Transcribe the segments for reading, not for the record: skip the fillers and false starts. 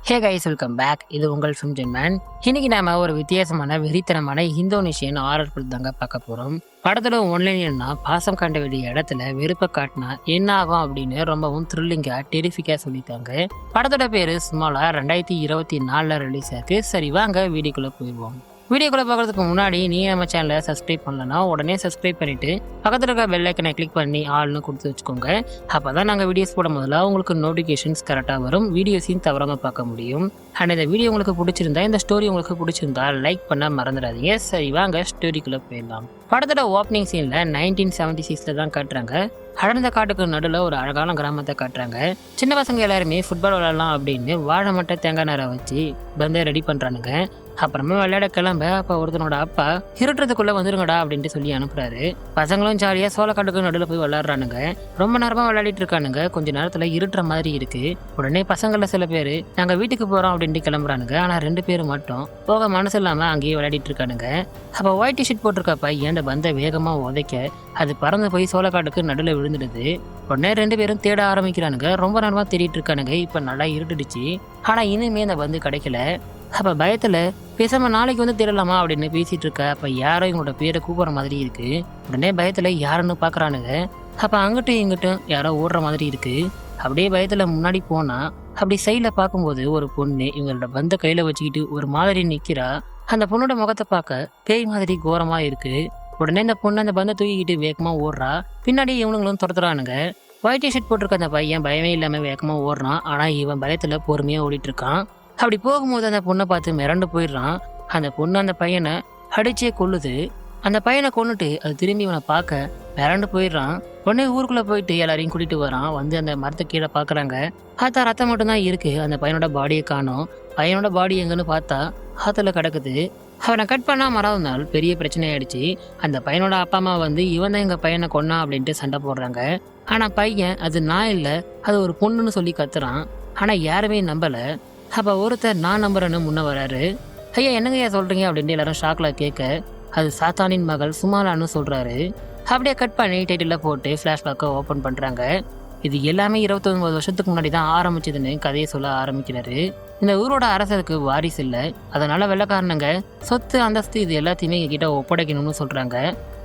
Hey guys, welcome back. இது உங்கள் film man. இன்னைக்கு நாம ஒரு வித்தியாசமான வெறித்தனமான இந்தோனேஷியன் ஹாரர் படம் தாங்க பார்க்க போறோம். படத்துல ஒன்லைன்னா பாசம் கண்ட வேண்டிய இடத்துல வெறுப்பை காட்டினா என்ன ஆகும் அப்படின்னு ரொம்பவும் த்ரில்லிங்கா டெரிஃபிக்கா சொல்லிட்டாங்க. படத்தோட பேரு ஸ்மாலா 2024 ரிலீஸ் ஆகுது. சரி வாங்க வீடியோக்குள்ள போயிடுவோம். வீடியோக்குள்ள பார்க்கறதுக்கு முன்னாடி நீ நம்ம சேனலை சப்ஸ்கிரைப் பண்ணலன்னா உடனே சப்ஸ்கிரைப் பண்ணிட்டு பக்கத்தில் இருக்க பெல் ஐக்கனை கிளிக் பண்ணி ஆள்னு கொடுத்து வச்சுக்கோங்க. அப்பதான் நாங்கள் வீடியோஸ் போடும் போதில் உங்களுக்கு நோட்டிஃபிகேஷன்ஸ் கரெக்டாக வரும், வீடியோஸையும் தவறாமல் பார்க்க முடியும். அண்ட் இந்த வீடியோ உங்களுக்கு பிடிச்சிருந்தா, இந்த ஸ்டோரி உங்களுக்கு பிடிச்சிருந்தா லைக் பண்ண மறந்துடாதீங்க. சரி வாங்க ஸ்டோரிக்குள்ள போயிடலாம். படத்தோட ஓப்பனிங் சீன்ல 1976 தான் காட்டுறாங்க. அடர்ந்த காட்டுக்கு நடுவில் ஒரு அழகான கிராமத்தை காட்டுறாங்க. சின்ன பசங்க எல்லாருமே ஃபுட்பால் விளையாடலாம் அப்படின்னு வாழை மட்டை தேங்காய் நேரம் வச்சு பந்தை ரெடி பண்றானுங்க. அப்புறமா விளையாட கிளம்ப அப்ப ஒருத்தனோட அப்பா இருட்டுறதுக்குள்ள வந்துருங்கடா அப்படின்ட்டு சொல்லி அனுப்புறாரு. பசங்களும் ஜாலியா சோளக்காட்டுக்கு நடுவில் போய் விளையாடுறானுங்க. ரொம்ப நேரமா விளையாடிட்டு இருக்கானுங்க. கொஞ்ச நேரத்துல இருட்டுற மாதிரி இருக்கு. உடனே பசங்கள சில பேரு நாங்க வீட்டுக்கு போறோம் அப்படின்ட்டு கிளம்புறானுங்க. ஆனா 2 பேரும் மட்டும் போக மனசு இல்லாம அங்கேயே விளையாடிட்டு இருக்கானுங்க. அப்ப ஒயிட் டிஷர்ட் போட்டிருக்க பையன் அந்த பந்தை வேகமா உதைக்க அது பறந்து போய் சோளக்காட்டுக்கு நடுவில் விழுந்துடுது. உடனே 2 பேரும் தேட ஆரம்பிக்கிறானுங்க. ரொம்ப நேரமா தேடிட்டு இருக்கானுங்க. இப்ப நல்லா இருட்டுடுச்சு. ஆனா இனிமே அந்த பந்து கிடைக்கல. அப்ப பயத்துல பேசாம நாளைக்கு வந்து தேடலாமா அப்படின்னு பேசிட்டு இருக்க அப்ப யாரோ இவங்களோட பேரை கூப்பிடுற மாதிரி இருக்கு. உடனே பயத்துல யாருன்னு பாக்குறானுங்க. அப்ப அங்கிட்டும் இங்கிட்டும் யாரோ ஓடுற மாதிரி இருக்கு. அப்படியே பயத்துல முன்னாடி போனா அப்படி சைட்ல பார்க்கும்போது ஒரு பொண்ணு இவங்களோட பந்த கையில வச்சுக்கிட்டு ஒரு மாதிரி நிக்கிறா. அந்த பொண்ணோட முகத்தை பார்க்க பேய் மாதிரி கோரமா இருக்கு. உடனே இந்த பொண்ணு அந்த பந்தை தூக்கிக்கிட்டு வேகமா ஓடுறா. பின்னாடி இவனுங்களும் துரத்துறானுங்க. ஒயிட் டிஷர்ட் போட்டிருக்க அந்த பையன் பயமே இல்லாம வேகமா ஓடுறான். ஆனா இவன் பயத்துல பொறுமையா ஓடிட்டு இருக்கான். அப்படி போகும்போது அந்த பொண்ணை பார்த்து மிரண்டு போயிடுறான். அந்த பொண்ணு அந்த பையனை அடிச்சே கொல்லுது. அந்த பையனை கொன்னுட்டு அது திரும்பி இவனை பார்க்க மிரண்டு போயிடுறான். உடனே ஊருக்குள்ள போயிட்டு எல்லாரையும் கூட்டிட்டு வரான். வந்து அந்த மரத்தை கீழே பாக்குறாங்க. பார்த்தா ரத்தம் மட்டும்தான் இருக்கு. அந்த பையனோட பாடியை காணோம். பையனோட பாடி எங்கன்னு பார்த்தா ஆத்துல கிடக்குது. அவனை கட் பண்ணா மறாவது நாள் பெரிய பிரச்சனை ஆயிடுச்சு. அந்த பையனோட அப்பா அம்மா வந்து இவன் தான் எங்க பையனை கொன்னா அப்படின்ட்டு சண்டை போடுறாங்க. ஆனா பையன் அது நான் இல்ல, அது ஒரு பொண்ணுன்னு சொல்லி கத்துறான். ஆனா யாருமே நம்பல. அப்ப ஒருத்தர் நான் நம்புறேன்னு முன்ன வராரு. ஐயா என்னங்கய்யா சொல்றீங்க அப்படின்ட்டு எல்லாரும் ஷாக்ல கேட்க அது சாத்தானின் மகள் சுமாலான்னு சொல்றாரு. அப்படியே கட் பண்ணி டைட்டில் போட்டு ஃபிளாஷ்பேக்கை ஓப்பன் பண்றாங்க. இது எல்லாமே 29 வருஷத்துக்கு முன்னாடி தான் ஆரம்பிச்சதுன்னு கதையை சொல்ல ஆரம்பிக்கிறாரு. இந்த ஊரோட அரசருக்கு வாரிசு இல்லை, அதனால வெள்ளக்காரனுங்க சொத்து அந்தஸ்து இது எல்லாத்தையுமே எங்ககிட்ட ஒப்படைக்கணும்னு சொல்றாங்க.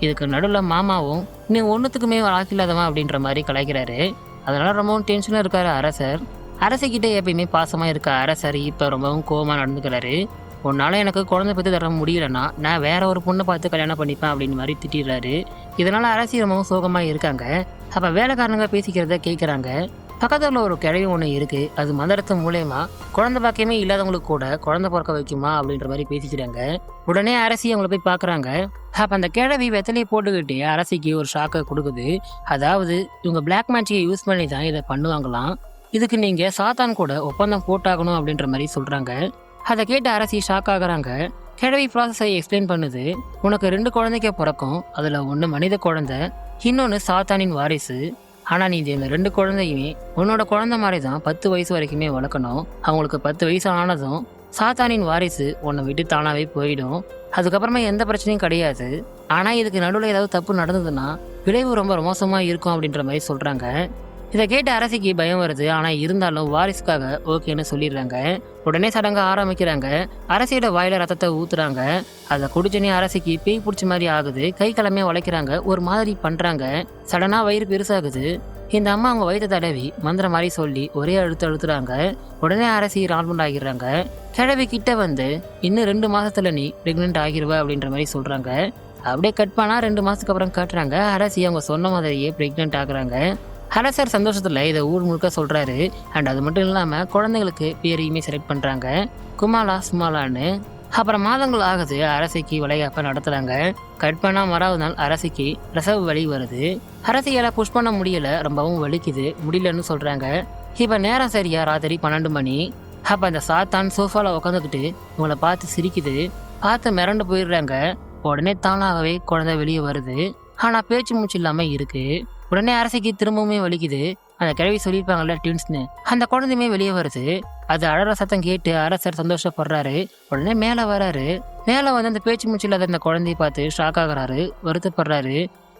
இதுக்கு நடுவில் மாமாவும் நீ ஒன்றுத்துக்குமே ஆக்கில்லாதவன் அப்படின்ற மாதிரி கலாய்க்கிறாரு. அதனால ரொம்பவும் டென்ஷனாக இருக்காரு அரசர். அரசிக்கிட்ட எப்பயுமே பாசமா இருக்க அரசர் இப்ப ரொம்பவும் கோவமா நடந்துக்கிறாரு. உன்னால எனக்கு குழந்தை பத்தி தர முடியலன்னா நான் வேற ஒரு பொண்ணை பார்த்து கல்யாணம் பண்ணிப்பேன் அப்படின்னு மாதிரி திட்டிடுறாரு. இதனால அரசி ரொம்பவும் சோகமா இருக்காங்க. அப்ப வேலைக்காரனுங்க பேசிக்கிறத கேட்கறாங்க. பக்கத்துல ஒரு கிழவி ஒண்ணு இருக்கு. அது மந்திரத்து மூலயமா குழந்தை பாக்கியமே இல்லாதவங்களுக்கு கூட குழந்தை பிறக்க வைக்குமா அப்படின்ற மாதிரி பேசிக்கிறாங்க. உடனே அரசி அவங்கள போய் பாக்குறாங்க. அப்ப அந்த கிழவி வெத்தலையை போட்டுக்கிட்டு அரசிக்கு ஒரு ஷாக்கை கொடுக்குது. அதாவது இவங்க பிளாக் மேஜிக்கை யூஸ் பண்ணி தான் இதை பண்ணுவாங்களாம். இதுக்கு நீங்க சாத்தான் கூட ஒப்பந்தம் போட்டாகணும் அப்படின்ற மாதிரி சொல்றாங்க. அதை கேட்டு அரசி ஷாக் ஆகுறாங்க. கிழவி ப்ராசஸை எக்ஸ்பிளைன் பண்ணுது. உனக்கு 2 குழந்தைங்க பிறக்கும். அதுல ஒண்ணு மனித குழந்தை, இன்னொன்னு சாத்தானின் வாரிசு. ஆனா நீ இந்த 2 குழந்தையுமே உன்னோட குழந்தை மாதிரி தான் 10 வயசு வரைக்குமே வளர்க்கணும். அவங்களுக்கு 10 வயசு ஆனதும் சாத்தானின் வாரிசு உன்னை விட்டு தானாவே போயிடும். அதுக்கப்புறமா எந்த பிரச்சனையும் கிடையாது. ஆனா இதுக்கு நடுவில் ஏதாவது தப்பு நடந்ததுன்னா விளைவு ரொம்ப மோசமா இருக்கும் அப்படின்ற மாதிரி சொல்றாங்க. இதை கேட்டு அரசிக்கு பயம் வருது. ஆனா இருந்தாலும் வாரிசுக்காக ஓகேன்னு சொல்லிடுறாங்க. உடனே சடங்கு ஆரம்பிக்கிறாங்க. அரசியோட வாயில ரத்தத்தை ஊத்துறாங்க. அதை குடிச்சனே அரசிக்கு பேய் பிடிச்ச மாதிரி ஆகுது. கை கிளம்பியா உழைக்கிறாங்க. ஒரு மாதிரி பண்றாங்க. சடனா வயிறு பெருசாகுது. இந்த அம்மா அவங்க வயிற்ற தடவி மந்திரம் மாதிரி சொல்லி ஒரே அழுத்துறாங்க. உடனே அரசி நார்மல் ஆகிடுறாங்க. கிழவி கிட்ட வந்து இன்னும் 2 மாசத்துல நீ பிரெக்னென்ட் ஆகிருவ அப்படின்ற மாதிரி சொல்றாங்க. அப்படியே கட் பண்ணா 2 மாசத்துக்கு அப்புறம் காட்டுறாங்க. அரசி அவங்க சொன்ன மாதிரியே பிரெக்னென்ட் ஆகுறாங்க. அரசர் சந்தோஷத்துல இதை ஊர் முழுக்க சொல்றாரு. அண்ட் அது மட்டும் இல்லாம குழந்தைங்களுக்கு பேரையுமே செலக்ட் பண்றாங்க, குமாலா சுமாலான்னு. அப்புறம் மாதங்கள் ஆகுது. அரசிக்கு வளைகாப்ப நடத்துறாங்க. கட் பண்ணா மறாவது நாள் அரசிக்கு பிரசவ வலி வருது. அரசியால புஷ் பண்ண முடியல, ரொம்பவும் வலிக்குது, முடியலன்னு சொல்றாங்க. இப்ப நேரம் சரியா ராத்திரி 12 மணி. அப்ப அந்த சாத்தான் சோஃபால உட்காந்துக்கிட்டு உங்களை பார்த்து சிரிக்குது. பார்த்து மிரண்டு போயிடுறாங்க. உடனே தானாகவே குழந்தை வெளியே வருது. ஆனா பேச்சு மூச்சு இல்லாம இருக்கு. உடனே அரசிக்கு திரும்பவுமே வலிக்குது. அந்த கிழவி சொல்லியிருப்பாங்கல்ல ட்வின்ஸ்னு, அந்த குழந்தையுமே வெளியே வருது. அது அழற சத்தம் கேட்டு அரசர் சந்தோஷப்படுறாரு. உடனே மேல வராரு. மேல வந்து அந்த பேச்சு மூச்சு இல்லாத அந்த குழந்தைய பார்த்து ஷாக் ஆகுறாரு, வருத்தப்படுறாரு.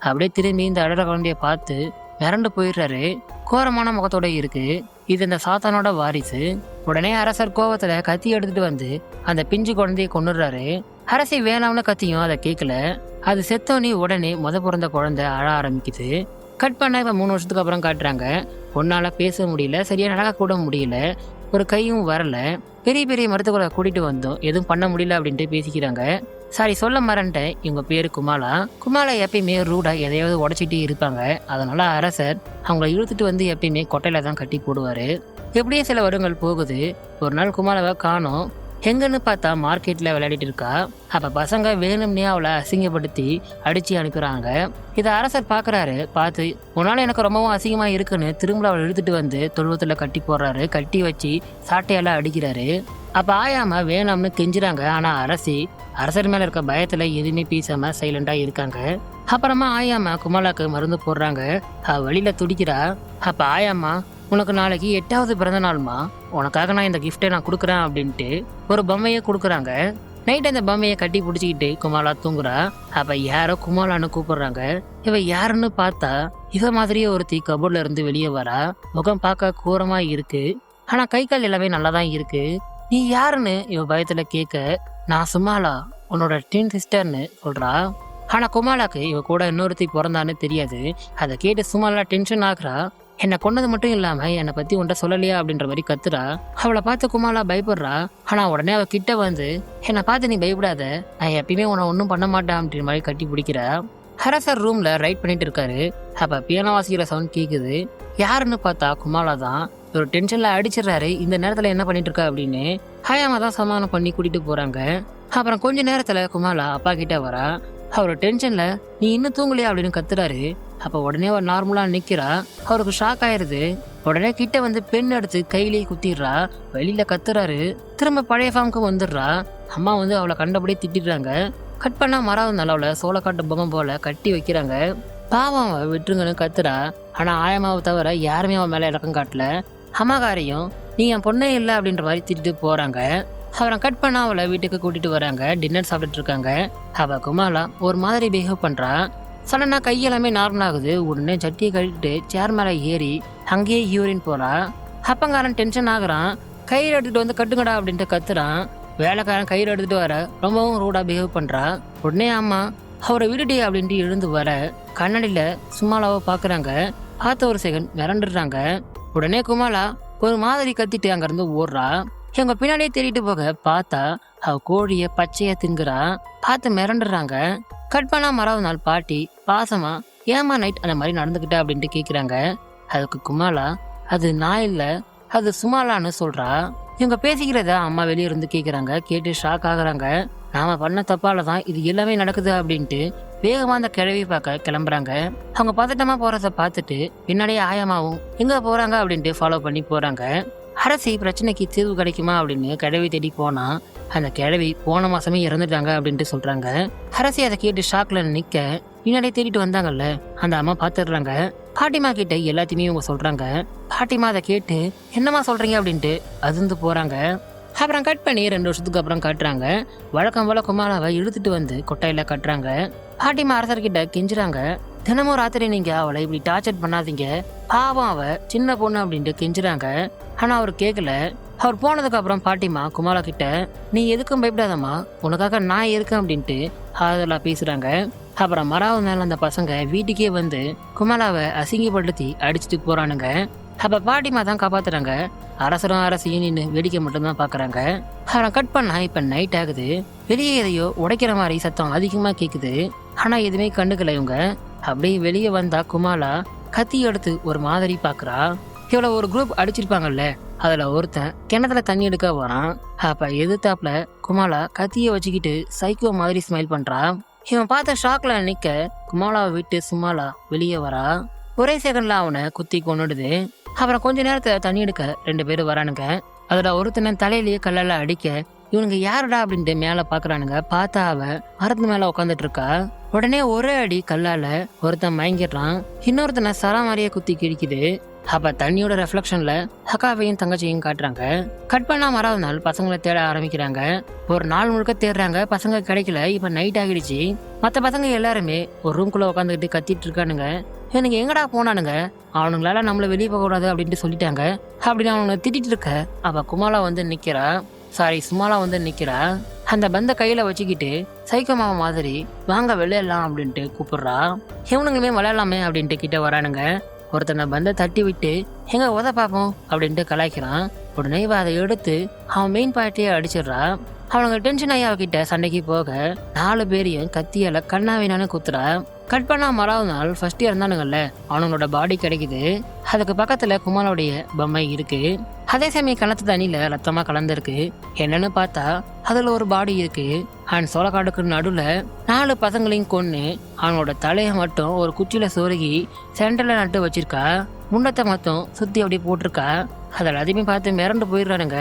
அப்படியே திரும்பி இந்த அழற குழந்தைய பார்த்து மிரண்டு போயிடுறாரு. கோரமான முகத்தோட இருக்கு. இது இந்த சாத்தானோட வாரிசு. உடனே அரசர் கோவத்துல கத்தி எடுத்துட்டு வந்து அந்த பிஞ்சு குழந்தைய கொன்னுடுறாரு. அரசி வேணாம்னு கத்தியும் அதை கேட்கல. அது செத்தோனி உடனே பிறந்த குழந்தை அழ ஆரம்பிக்குது. கட் பண்ண இப்ப 3 வருஷத்துக்கு அப்புறம் காட்டுறாங்க. ஒன்னால பேச முடியல, சரியா நடக்க கூட முடியல, ஒரு கையும் வரல. பெரிய பெரிய மருத்துவரை கூட்டிட்டு வந்தோம், எதுவும் பண்ண முடியல அப்படின்ட்டு பேசிக்கிறாங்க. சாரி சொல்ல மறந்துட்டேன், இவங்க பேரு குமாலா. குமாலா எப்பயுமே ரூடா எதையாவது உடைச்சிட்டே இருப்பாங்க. அதனால அரசர் அவங்கள இழுத்துட்டு வந்து எப்பயுமே கொட்டையில தான் கட்டி போடுவாரு. எப்படியும் சில வருடங்கள் போகுது. ஒரு நாள் குமாலாவை காணோம். எங்கன்னு பார்த்தா மார்க்கெட்ல விளையாடிட்டு இருக்கா. அப்ப பசங்க வேணும்னே அவளை அசிங்கப்படுத்தி அடிச்சு அனுப்புறாங்க. இதை அரசர் பாக்குறாரு. பார்த்து உன்னால எனக்கு ரொம்பவும் அசிங்கமா இருக்குன்னு திரும்ப அவளை இழுத்துட்டு வந்து தொழுவத்துல கட்டி போடுறாரு. கட்டி வச்சு சாட்டையெல்லாம் அடிக்கிறாரு. அப்ப ஆயாம வேணாம்னு கெஞ்சுறாங்க. ஆனா அரசர் மேல இருக்க பயத்துல எதுவுமே பேசாம சைலண்டா இருக்காங்க. அப்புறமா ஆயாம குமாலாக்கு மருந்து போடுறாங்க. வழியில துடிக்கிறா. அப்ப ஆயாமா, உனக்கு நாளைக்கு 8வது பிறந்த நாள்மா, உனக்காக நான் இந்த கிஃப்டை நான் கொடுக்குறேன் அப்படின்ட்டு ஒரு பொம்மையை கொடுக்குறாங்க. நைட் அந்த பொம்மையை கட்டி பிடிச்சிக்கிட்டு குமாலா தூங்குறா. அப்ப யாரோ குமாலான்னு கூப்பிடுறாங்க. இவ யாருன்னு பார்த்தா இவ மாதிரியே ஒருத்தி கபோர்ட்ல இருந்து வெளியே வரா. முகம் பார்க்க கூரமா இருக்கு, ஆனா கை கால் எல்லாமே நல்லாதான் இருக்கு. நீ யாருன்னு இவ பயத்துல கேட்க, நான் சுமாலா, உன்னோட டின் சிஸ்டர்னு சொல்றா. ஆனா குமாலாக்கு இவ கூட இன்னொருத்தி பிறந்தான்னு தெரியாது. அதை கேட்டு சுமாலா டென்ஷன் ஆகுறா. என்னை கொன்னது மட்டும் இல்லாம என்னை பத்தி உன்ட்ட சொல்லலையா அப்படின்ற மாதிரி கத்துறா. அவளை பார்த்து குமாலா பயப்படுறா. ஆனா உடனே அவ கிட்ட வந்து, என்னை பார்த்து நீ பயப்படாத, நான் எப்பயுமே உன்னை ஒன்றும் பண்ண மாட்டேன் அப்படின்ற மாதிரி கட்டி பிடிக்கிறா. அரசர் ரூம்ல ரைட் பண்ணிட்டு இருக்காரு. அப்ப பியானோ வாசிக்கிற சவுண்ட் கேக்குது. யாருன்னு பார்த்தா குமாலா தான். ஒரு டென்ஷன்ல அடிச்சிடறாரு. இந்த நேரத்துல என்ன பண்ணிட்டு இருக்கா அப்படின்னு ஹயாமா தான் சமாதானம் பண்ணி கூட்டிட்டு போறாங்க. அப்புறம் கொஞ்ச நேரத்துல குமாலா அப்பா கிட்ட வரா. அவரோட டென்ஷன்ல, நீ இன்னும் தூங்கலையா அப்படின்னு கத்துறாரு. அப்ப உடனே அவர் நார்மலா நிக்கிறா. அவருக்கு ஷாக் ஆயிருது. உடனே கிட்ட வந்து பெண் எடுத்து கையிலேயே குத்திடுறா. வெளியில கத்துறாரு. திரும்ப பழைய ஃபார்முக்கு வந்துடுறா. அம்மா வந்து அவளை கண்டபடியே திட்டிடுறாங்க. கட் பண்ணா மரம் நல்லவள சோளக்காட்டு பொம்மை போல கட்டி வைக்கிறாங்க. பாவம் அவ விட்டுருங்கன்னு கத்துறா. ஆனா ஆயமாவை தவிர யாருமே அவன் மேல இறக்கம் காட்டல. அம்மாக்காரையும் நீ என் பொண்ணே இல்லை அப்படின்ற மாதிரி திட்டிட்டு போறாங்க. அவரை கட் பண்ணா அவளை வீட்டுக்கு கூட்டிட்டு வராங்க. டின்னர் சாப்பிட்டுட்டு இருக்காங்க. அவ குமாலா ஒரு மாதிரி பிஹேவ் பண்றா. சடனா கையெல்லாமே நார்மல் ஆகுது. உடனே சட்டியை கழிட்டு சேர் மேல ஏறி அங்கேயே யூரின் போறா. அப்பங்காரன் டென்ஷன் ஆகுறான். கயிறு எடுத்துட்டு வந்து கட்டுங்கடா அப்படின்ட்டு கத்துறான். வேலைக்காரன் கயிறு எடுத்துட்டு வர ரொம்பவும் ரூடா பிஹேவ் பண்றா. உடனே அம்மா அவரை விடுடி அப்படின்ட்டு எழுந்து வர கண்ணாடியில சுமாலாவை பாக்குறாங்க. பார்த்த ஒரு செகண்ட் மிரண்டுடுறாங்க. உடனே குமாலா ஒரு மாதிரி கத்திட்டு அங்க இருந்து ஓடுறா. இவங்க பின்னாடியே தேடிட்டு போக பார்த்தா அவ கோழிய பச்சையா திங்குறா. பார்த்து மிரண்டுறாங்க. கட் பண்ணா மறாவது நாள் பாட்டி பாசமா, ஏமா நைட் அந்த மாதிரி நடந்துக்கிட்ட அப்படின்ட்டு கேக்குறாங்க. அதுக்கு குமாலா, அது நான் இல்ல, அது சுமாலான்னு சொல்றா. இவங்க பேசிக்கிறத அம்மா வெளியே இருந்து கேக்குறாங்க. கேட்டு ஷாக் ஆகுறாங்க. நாம பண்ண தப்பால தான் இது எல்லாமே நடக்குது அப்படின்ட்டு வேகமா அந்த கிழவி பார்க்க கிளம்புறாங்க. அவங்க பதட்டமா போறத பார்த்துட்டு பின்னாடியே ஆயமாவும் எங்க போறாங்க அப்படின்ட்டு ஃபாலோ பண்ணி போறாங்க. அரசி பிரச்சனைக்கு தீர்வு கிடைக்குமா அப்படின்னு கிழவி தேடி போனா அந்த கிழவி போன மாசமே இறந்துட்டாங்க அப்படின்ட்டு சொல்றாங்க. அரசி அதை கேட்டு ஷாக்ல நிக்க பின்னாடியே தேடிட்டு வந்தாங்கல்ல அந்த அம்மா பாத்துடுறாங்க. பாட்டிமா கிட்ட எல்லாத்தையுமே இவங்க சொல்றாங்க. பாட்டிமா அதை கேட்டு என்னமா சொல்றீங்க அப்படின்ட்டு அதிர்ந்து போறாங்க. அப்புறம் கட் பண்ணி 2 வருஷத்துக்கு அப்புறம் காட்டுறாங்க. வழக்கம் போல குமாராவை இழுத்துட்டு வந்து கொட்டையில கட்டுறாங்க. பாட்டிமா அரசர்கிட்ட கெஞ்சுறாங்க. தினமும் ராத்திரி நீங்க அவளை இப்படி டார்ச்சர் பண்ணாதீங்க, பாவம் அவ சின்ன பொண்ணு அப்படின்ட்டு கெஞ்சுறாங்க. ஆனா அவர் கேட்கல. அவர் போனதுக்கு அப்புறம் பாட்டிமா குமாரா கிட்ட, நீ எதுக்கும் பயப்படாதம்மா, உனக்காக நான் இருக்கேன் அப்படின்ட்டு அதெல்லாம் பேசுறாங்க. அப்புறம் மறாவது நாள் அந்த பசங்க வீட்டுக்கே வந்து குமாராவை அசிங்கப்படுத்தி அடிச்சுட்டு போறானுங்க. அப்ப பாட்டிமா தான் காப்பாத்துறாங்க. அரசரும் அரசியும் நின்று வேடிக்கை மட்டும்தான் பாக்குறாங்க. அப்புறம் கட் பண்ணா இப்ப நைட் ஆகுது. வெளியே எதையோ உடைக்கிற மாதிரி சத்தம் அதிகமா கேக்குது. ஆனா எதுவுமே கண்டுக்கல இவங்க. அப்படியே வெளியே வந்தா குமாலா கத்தி எடுத்து ஒரு மாதிரி பாக்குறா. இவ்வளவு ஒரு குரூப் அடிச்சிருப்பாங்கல்ல, அதுல ஒருத்தன் கிணத்துல தண்ணி எடுக்க வரான். அப்ப எதிர்த்தாப்புல குமாலா கத்திய வச்சுக்கிட்டு சைக்கோ மாதிரி ஸ்மைல் பண்றா. இவன் பார்த்த ஷாக்ல நிக்க குமாலாவை விட்டு சுமாலா வெளியே வரா. ஒரே செகண்ட்ல அவனை குத்தி கொண்டுடுது. அப்புறம் கொஞ்ச நேரத்துல தண்ணி எடுக்க 2 பேரும் வரானுங்க. அதுல ஒருத்தனை தலையிலேயே கல்லால அடிக்க இவனுங்க யாருடா அப்படின்ட்டு மேல பாக்குறானுங்க. பார்த்தா அவ மரத்து மேல உட்காந்துட்டு இருக்கா. உடனே ஒரே அடி கல்லால ஒருத்தன் மயங்கிடுறான். இன்னொருத்தனை சரா மாதிரியே குத்தி கிழிக்குது. அப்ப தண்ணியோட ரெஃப்ளெக்ஷன்ல அக்காவையும் தங்கச்சியும் காட்டுறாங்க. கட் பண்ணா மறாவது நாள் பசங்களை தேட ஆரம்பிக்கிறாங்க. ஒரு நாள் முழுக்க தேடுறாங்க, பசங்க கிடைக்கல. இப்ப நைட் ஆகிடுச்சு. மத்த பசங்க எல்லாருமே ஒரு ரூம்குள்ள உட்காந்துக்கிட்டு கத்திட்டு இருக்கானுங்க. எனக்கு எங்கடா போனானுங்க, அவனுங்களால நம்மள வெளியே போக கூடாது அப்படின்ட்டு சொல்லிட்டாங்க அப்படின்னு அவனுங்க திட்டிட்டு இருக்க. அவ குமாலா வந்து நிக்கிறா, சுமாலா வந்து நிக்கிறா. அந்த பந்த கையில வச்சுக்கிட்டு சைக்கோ மாமா மாதிரி வாங்க விளையாடலாம் அப்படின்ட்டு கூப்பிடுறா. இவனுங்களுமே விளையாடலாமே அப்படின்ட்டு கிட்ட வரானுங்க. ஒருத்தனை பந்த தட்டி விட்டு எங்க உத பாப்போம் அப்படின்ட்டு கலாய்க்கிறான். உடனே இவ அதை எடுத்து அவன் மெயின் பாயிண்டையே அடிச்சிடுறா. அவனுங்க டென்ஷன் ஆகி அவகிட்ட சண்டைக்கு போக 4 பேரையும் கத்தியால கண்ணா வீணானு குத்துறா. கட் பண்ணா மறாவது நாள் ஃபர்ஸ்ட் இருந்தானுங்கல்ல, அவனுங்களோட பாடி கிடைக்குது. அதுக்கு பக்கத்துல குமாரோடைய பொம்மை இருக்கு. அதே சமயம் கிணத்து தண்ணியில ரத்தமா கலந்துருக்கு. என்னன்னு பார்த்தா அதுல ஒரு பாடி இருக்கு. அவன் சோளக்காடுக்கு நடுவுல 4 பசங்களையும் கொன்னு அவனோட தலைய மட்டும் ஒரு குச்சியில சொருகி சென்டர்ல நட்டு வச்சிருக்கா. முண்டத்தை மட்டும் சுத்தி அப்படி போட்டிருக்கா. அதை எல்லாத்தையுமே பார்த்து மிரண்டு போயிடுறானுங்க.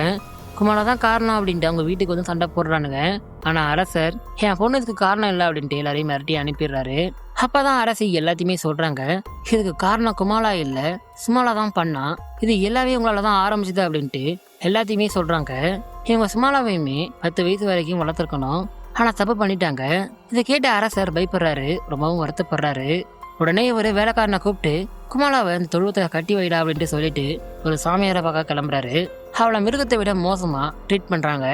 குமாரா தான் காரணம் அப்படின்ட்டு அவங்க வீட்டுக்கு வந்து சண்டை போடுறானுங்க. ஆனா அரசர் என் பொண்ணு இதுக்கு காரணம் இல்லை அப்படின்ட்டு எல்லாரையும் மிரட்டி அனுப்பிடுறாரு. அப்பதான் அரசி எல்லாத்தையுமே சொல்றாங்க, இதுக்கு காரணம் குமாலா இல்ல, சுமாலா தான் பண்ணா, இது எல்லாமே உங்களாலதான் ஆரம்பிச்சுது அப்படின்ட்டு எல்லாத்தையுமே சொல்றாங்க. இவங்க சுமாலாவையுமே 10 வயசு வரைக்கும் வளர்த்துருக்கணும், ஆனா தப்பு பண்ணிட்டாங்க. இதை கேட்ட அரசர் பயப்படுறாரு, ரொம்பவும் வருத்தப்படுறாரு. உடனே இவரு வேலைக்காரனை கூப்பிட்டு குமாலாவை அந்த தொழுவத்தை கட்டி வைடா அப்படின்ட்டு சொல்லிட்டு ஒரு சாமியாரை பார்க்க கிளம்புறாரு. அவளை மிருகத்தை விட மோசமா ட்ரீட் பண்றாங்க.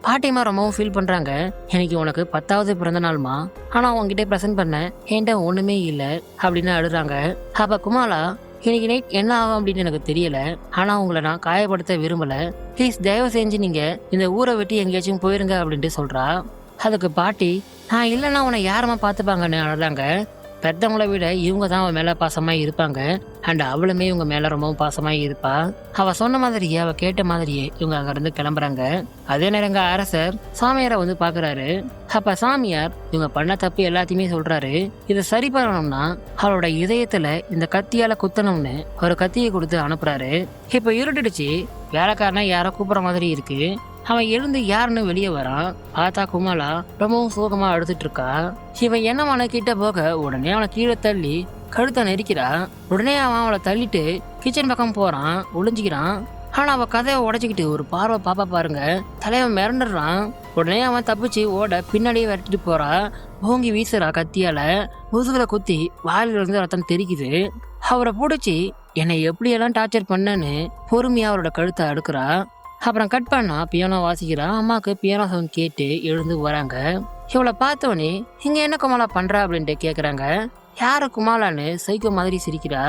பாட்டிமா ரொம்பவும் ஃபீல் பண்றாங்க. எனக்கு உனக்கு 10வது பிறந்த நாள்மா, ஆனா உங்ககிட்ட ப்ரெசென்ட் பண்ண என்கிட்ட ஒண்ணுமே இல்லை அப்படின்னு அழுறாங்க. அப்ப குமாலா, இன்னைக்கு நைட் என்ன ஆகும் அப்படின்னு எனக்கு தெரியல, ஆனா உங்களை நான் காயப்படுத்த விரும்பல, ப்ளீஸ் தயவு செஞ்சு நீங்க இந்த ஊரை விட்டு எங்கேயாச்சும் போயிருங்க அப்படின்ட்டு சொல்றா. அதுக்கு பாட்டி, நான் இல்லைன்னா உன்னை யாரமா பார்த்துப்பாங்கன்னு அழுறாங்க. பெத்தவங்களை விட இவங்க தான் அவன் மேல பாசமா இருப்பாங்க. அண்ட் அவளுமே இவங்க மேல ரொம்பவும் பாசமா இருப்பா. அவ சொன்ன மாதிரியே, அவ கேட்ட மாதிரியே இவங்க அங்க இருந்து கிளம்புறாங்க. அதே நேரங்க அரசர் சாமியாரை வந்து பாக்குறாரு. அப்ப சாமியார் இவங்க பண்ண தப்பு எல்லாத்தையுமே சொல்றாரு. இதை சரி பண்ணணும்னா அவளோட இதயத்துல இந்த கத்தியால குத்தணும்னு ஒரு கத்தியை கொடுத்து அனுப்புறாரு. இப்ப இருட்டுடுச்சு. வேலைக்காரனா யாரோ கூப்பிடுற மாதிரி இருக்கு. அவன் எழுந்து யாருன்னு வெளியே வரான். பார்த்தா குமாலா ரொம்பவும் சோகமா அழுதுட்டு இருக்கா. இவன் என்னமான கிட்ட போக உடனே அவனை கீழே தள்ளி கழுத்தை நெரிக்கிறான். உடனே அவன் அவளை தள்ளிட்டு கிச்சன் பக்கம் போறான், ஒளிஞ்சுக்கிறான். ஆனா அவ கதையை உடைச்சிக்கிட்டு ஒரு பார்வை பாப்பா பாருங்க, தலைவன் மிரண்டுறான். உடனே அவன் தப்பிச்சு ஓட பின்னாடியே விரட்டிட்டு போறா. ஓங்கி வீசுறா கத்தியால. முதுகுல குத்தி வாயில இருந்து ரத்தம் தெரிக்குது. அவரை பிடிச்சி என்னை எப்படியெல்லாம் டார்ச்சர் பண்ணன்னு பொறுமையா அவரோட கழுத்தை அடுக்குறா. அப்புறம் கட் பண்ணா பியானோ வாசிக்கிறா. அம்மாவுக்கு பியானோ சவுண்ட் கேட்டு எழுந்து வராங்க. இவளை பார்த்தோன்னே இங்க என்ன குமாலா பண்றா அப்படின்ட்டு கேக்குறாங்க. யாரு குமாலான்னு சைக்கோ மாதிரி சிரிக்கிறா.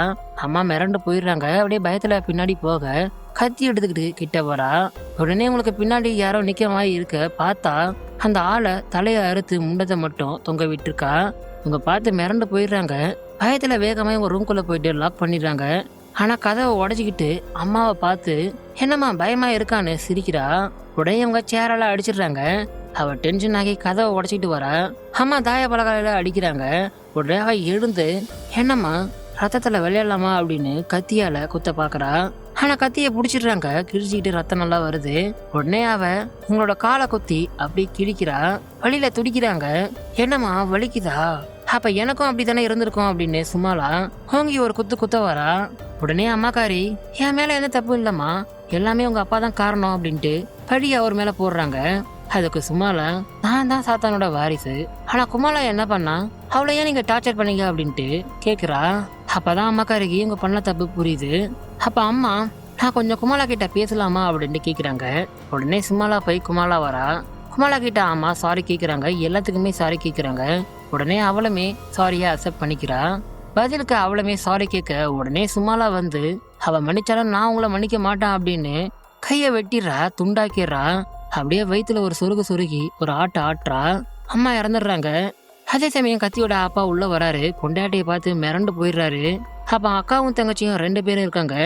அம்மா மிரண்டு போயிடுறாங்க. அப்படியே பயத்துல பின்னாடி போக கத்தி எடுத்துக்கிட்டு கிட்ட வரா. உடனே உங்களுக்கு பின்னாடி யாரோ நிக்கிற மாதிரி இருக்க பார்த்தா அந்த ஆளை தலையை அறுத்து முண்டத்தை மட்டும் தொங்க விட்டுருக்கா. இவங்க பார்த்து மிரண்டு போயிடுறாங்க. பயத்துல வேகமா இவங்க ரூம்குள்ள போயிட்டு லாக் பண்ணிடுறாங்க. ஆனா கதவை உடச்சிக்கிட்டு அம்மாவை பார்த்து என்னம்மா பயமா இருக்கான்னு சிரிக்கிறா. உடனே அவங்க சேரால அடிச்சிடுறாங்க. அவ டென்ஷன் ஆகி கதவை உடச்சிட்டு வரா. அம்மா தாய பலகால அடிக்கிறாங்க. உடனே அவ எழுந்து என்னம்மா ரத்தத்துல விளையாடலாமா அப்படின்னு கத்தியால குத்த பாக்குறா. ஆனா கத்திய புடிச்சிடுறாங்க. கிழிச்சிக்கிட்டு ரத்தம் நல்லா வருது. உடனே அவ உங்களோட காலை குத்தி அப்படி கிழிக்கிறா. வழியில துடிக்கிறாங்க. என்னம்மா வலிக்குதா? அப்ப எனக்கும் அப்படித்தானே இருந்திருக்கும் அப்படின்னு சும்மாலா ஓங்கி ஒரு குத்த வரா. உடனே அம்மாக்காரி, என் மேல எந்த தப்பு இல்லம்மா, எல்லாமே உங்க அப்பா தான் காரணம் அப்படின்ட்டு பழி அவர் மேல போடுறாங்க. அதுக்கு சும்மாலா, நான் தான் சாத்தானோட வாரிசு, ஆனா குமாலா என்ன பண்ணா, அவளை ஏன் நீங்க டார்ச்சர் பண்ணீங்க அப்படின்ட்டு கேக்குறா. அப்பதான் அம்மாக்காரிக்கு இவங்க பண்ண தப்பு புரியுது. அப்ப அம்மா, நான் கொஞ்சம் குமாலா கிட்ட பேசலாமா அப்படின்ட்டு கேக்குறாங்க. உடனே சும்மாலா போய் குமாலா வரா. குமாலா கிட்ட அம்மா சாரி கேக்குறாங்க. எல்லாத்துக்குமே சாரி கேக்குறாங்க. உடனே அவளுமே சாரியா அக்செப்ட் பண்ணிக்கிறா. பதிலுக்கு அவளுமே சாரி கேட்க உடனே சும்மாலா வந்து அவ மன்னிச்சாலும் நான் உங்களை மன்னிக்க மாட்டான் அப்படின்னு கைய வெட்டிடுறா, துண்டாக்கிடுறா. அப்படியே வயிற்றுல ஒரு சொருகி ஒரு ஆட்டுறா. அம்மா இறந்துடுறாங்க. அதே சமயம் கத்தியோட அப்பா உள்ள வராரு. பொண்டாட்டியை பார்த்து மிரண்டு போயிடுறாரு. அப்ப அக்காவும் தங்கச்சியும் 2 பேரும் இருக்காங்க.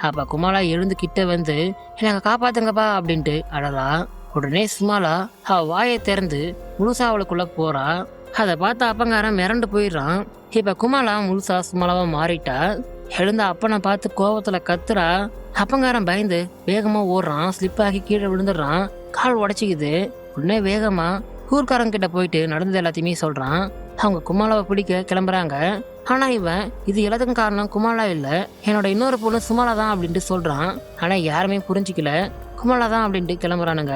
அப்ப குமாலா எழுந்து கிட்ட வந்து எனக்கு காப்பாத்துங்கப்பா அப்படின்ட்டு அழலா. உடனே சுமாலா அவ வாயை திறந்து முழுசா அவளுக்குள்ள போறா. அதை பார்த்த அப்பங்காரன் மிரண்டு போயிடுறான். இப்ப குமாலா முழுசா சுமாலாவா மாறிட்டா. எழுந்த அப்பனை பார்த்து கோவத்துல கத்துறா. அப்பங்காரன் பயந்து வேகமா ஓடுறான். ஸ்லிப் ஆகி கீழே விழுந்துடுறான். கால் உடைச்சிக்குது. உடனே வேகமா ஊர்க்காரங்கிட்ட போயிட்டு நடந்தது எல்லாத்தையுமே சொல்றான். அவங்க குமாலாவை பிடிக்க கிளம்புறாங்க. ஆனா இவன் இது எல்லாத்துக்கும் காரணம் குமாலா இல்ல, என்னோட இன்னொரு பொண்ணு சுமாலா தான் அப்படின்ட்டு சொல்றான். ஆனா யாருமே புரிஞ்சுக்கல, குமாலா தான் அப்படின்ட்டு கிளம்புறானுங்க.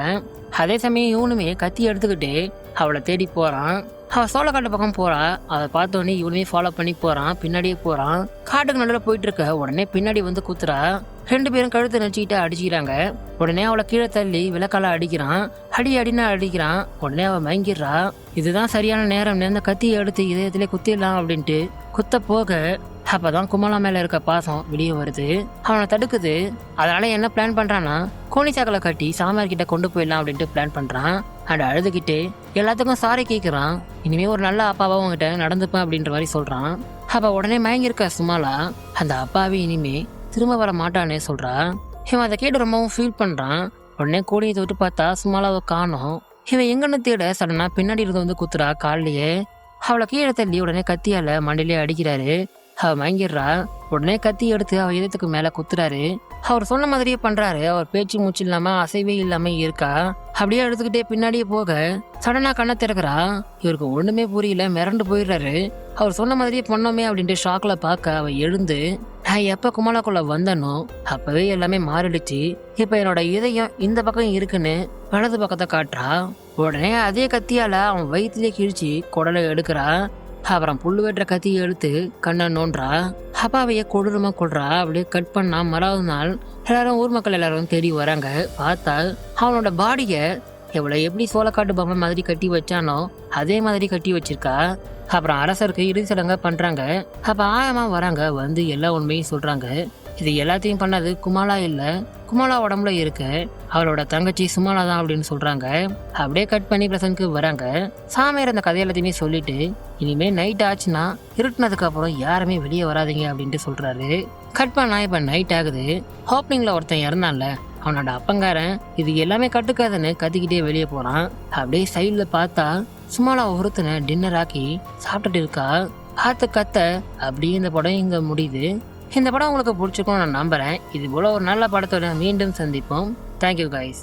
அதே சமயம் இவனுமே கத்தி எடுத்துக்கிட்டு அவளை தேடி போறான். அவன் சோளக்காட்டு பக்கம் போறா. அதை பார்த்தோன்னே இவனுமே ஃபாலோ பண்ணி போறான், பின்னாடியே போறான். காட்டுக்கு நடுவில் போயிட்டு இருக்க உடனே பின்னாடி வந்து குத்துறா. 2 பேரும் கழுத்தை நச்சுக்கிட்டு அடிச்சுக்கிறாங்க. உடனே அவளை கீழே தள்ளி விளக்கால அடிக்கிறான். அடின்னு அடிக்கிறான். உடனே அவள் மயங்கிடுறா. இதுதான் சரியான நேரம், அந்த கத்தியை எடுத்து இதயத்திலே குத்திடலாம் அப்படின்ட்டு குத்த போக அப்பதான் குமலா மேல இருக்க பாசம் வெளியே வருது. அவனை தடுக்குது. அதனால என்ன பிளான் பண்றான்னா, கோணிச்சாக்களை கட்டி சாமியார் கிட்ட கொண்டு போயிடலாம் அப்படின்ட்டு பிளான் பண்றான். அண்ட் அழுதுகிட்டு எல்லாத்துக்கும் சாரி கேட்குறான். இனிமே ஒரு நல்ல அப்பாவா உங்ககிட்ட நடந்துப்பேன் அப்படின்ற மாதிரி சொல்றான். அப்ப உடனே மயங்கிருக்க சுமாலா அந்த அப்பாவே இனிமே திரும்ப வர மாட்டானே சொல்றா. இவன் அதை கேட்டு ரொம்பவும் ஃபீல் பண்றான். உடனே கோணியை தொட்டு பார்த்தா சுமாலாவை காணோம். இவன் எங்கன்னு தேட சடனா பின்னாடி இருந்து வந்து குத்துறா காலிலேயே. அவளை கீழே தள்ளி உடனே கத்தியால மண்டையிலே அடிக்கிறாரு. அவ மயங்கிடுறா. உடனே கத்தி எடுத்து அவ இதயத்துக்கு மேல குத்துறாரு. அவர் சொன்ன மாதிரியே பண்றாரு. அவர் பேச்சு மூச்சு இல்லாம அசைவே இல்லாம இருக்கா. அப்படியே எடுத்துக்கிட்டே பின்னாடியே போக சடனா கண்ணை திறக்கிறா. இவருக்கு ஒண்ணுமே புரியல, மிரண்டு போயிடுறாரு. அவர் சொன்ன மாதிரியே பண்ணோமே அப்படின்ட்டு ஷாக்ல பார்க்க அவ எழுந்து, நான் எப்ப குமலாக்குள்ள வந்தனோ அப்பவே எல்லாமே மாறிடுச்சு. இப்ப என்னோட இதயம் இந்த பக்கம் இருக்குன்னு வலது பக்கத்தை காட்டுறா. உடனே அதே கத்தியால அவன் வயிற்றுலயே கிழிச்சு குடலை எடுக்கிறா. அப்புறம் புல்லு வெட்டுற கத்தியை எடுத்து கண்ணை நோன்றா. அப்பாவைய கொடூரமா கொள்றா. அப்படியே கட் பண்ணா. மறாவது நாள் எல்லாரும் ஊர் மக்கள் எல்லாரும் தேடி வராங்க. பார்த்தா அவனோட பாடிய இவளை எப்படி சோளக்காட்டு பொம்மை மாதிரி கட்டி வச்சானோ அதே மாதிரி கட்டி வச்சிருக்கா. அப்புறம் அரசருக்கு இறுதி சடங்கா பண்றாங்க. அப்ப ஆயமா வராங்க. வந்து எல்லா உண்மையும் சொல்றாங்க. இது எல்லாத்தையும் பண்ணது குமாலா இல்ல, குமாலா உடம்புல இருக்க அவளோட தங்கச்சி சுமாலா தான் அப்படின்னு சொல்றாங்க. அப்படியே கட் பண்ணி பிரசனுக்கு வராங்க. சாமியார் அந்த கதை எல்லாத்தையுமே சொல்லிட்டு இனிமே நைட் ஆச்சுன்னா இருட்டினதுக்கு அப்புறம் யாருமே வெளியே வராதிங்க அப்படின்ட்டு சொல்றாரு. கட் பண்ணா இப்ப நைட் ஆகுது. ஓப்பனிங்ல ஒருத்தன் இறந்தான்ல, அவனோட அப்பங்காரன் இது எல்லாமே கட்டுக்காதுன்னு கத்திக்கிட்டே வெளியே போறான். அப்படியே சைட்ல பார்த்தா சுமாலா ஒருத்தனை டின்னர் ஆக்கி சாப்பிட்டுட்டு இருக்கா. பார்த்து கத்த அப்படியே இந்த படம் இங்க முடியுது. இந்த படம் உங்களுக்கு பிடிச்சிருக்கும் நான் நம்புறேன். இது போல ஒரு நல்ல படத்தோட மீண்டும் சந்திப்போம். Thank you guys.